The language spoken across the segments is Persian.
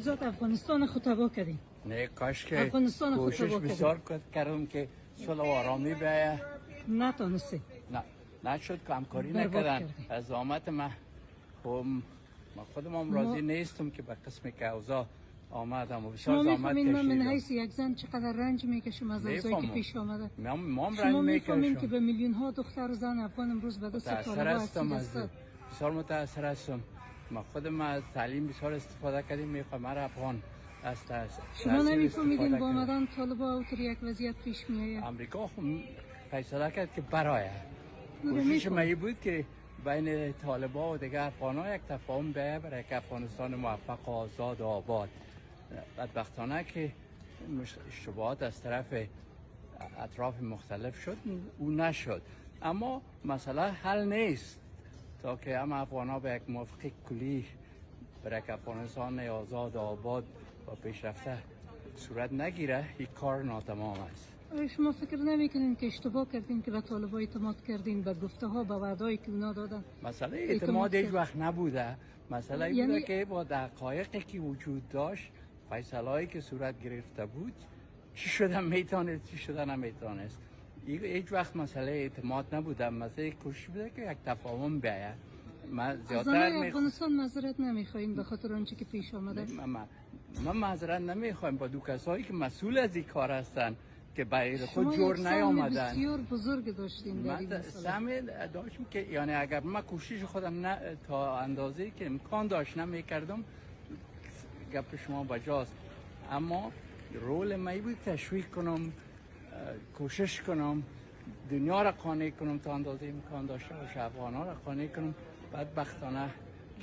ذات افغانستان خود تباه کردیم. نه کاش که افغانستان خود کوشش تباه بسیار کردم که صلح و آرامی به نتونسته. نشد که همکاری برباد نکردن کردی. از آمد ما خودم راضی نیستم که به قسمی که اوضاع آمدم و بسیار شما زحمت میفهمین من من کشیدم. حیث یک زن چقدر رنج میکشم از اوضاعی که پیش آمده. ما رنج شما میفهمین که میکشم. به میلیون ها دختر و زن افغان امروز به دست متأثر طالبان هستم اسیر است. بسیار متأثر هستم. ما خودم از تعلیم بسیار استفاده کردیم. میخوام هر افغان از شما نمیفهمیدین با آمدن طالبان اوتر یک وضعیت پیش میآید. امریکا فیصله کرد که برای کوشش می‌فهم. ما بود که بین طالبان و دیگر افغان‌ها یک تفاهم به برای که افغانستان موفق و آزاد و آباد. بدبختانه که اشتباهات از طرف اطراف مختلف شد او نشد، اما مسئله حل نیست تا که هم افغان‌ها به یک موافقه کلی برای که افغانستان آزاد و آباد و پیشرفته صورت نگیره. این کار ناتمام است. شما فکر نمیکنین که اشتباه کردین که به طالبان اعتماد کردین، به گفته ها به وعده‌ای که اونا دادن؟ مسئله اعتماد هیچ وقت نبوده. مسئله بوده که با دقایقی که وجود داشت، فیصله‌ای که صورت گرفته بود، چی شده میتونست چی شده نمیتونست. هیچ وقت مسئله اعتماد نبوده. مسئله کوشش بوده که یک تفاهم بیاید. من زیادتر افغانستان معذرت نمیخواین به خاطر آنچه که پیش آمده؟ من معذرت نمیخوایم با دو کسایی که مسئول از این کار هستن که برای خود جور نیامدن. بسیار بزرگ داشتیم در این مسئله. داشتم که یعنی اگر من کوشش خودم تا اندازه‌ای که امکان داشت نمیکردم، گپ شما بجاست، اما رول من بود تشویق کنم، کوشش کنم دنیا را قانع کنم تا اندازه امکان داشته باشه، افغان‌ها را قانع کنم. بدبختانه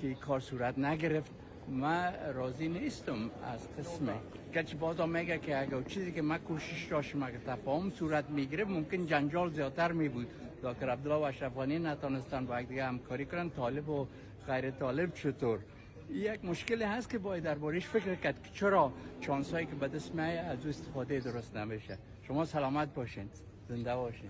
که کار صورت نگرفت. من راضی نیستم از قسمه گرچه بازا میگه که اگر چیزی که من کوشش داشتم اگر تفاهم صورت میگیره ممکن جنجال زیادتر میبود. دکتر عبدالله و اشرف غنی نتونستن با یک دیگه همکاری کنن، طالب و غیر طالب چطور. یک مشکلی هست که باید دربارش فکر کرد که چرا چانسایی که به دست میاد از استفاده درست نمیشه. شما سلامت باشین، زنده باشین.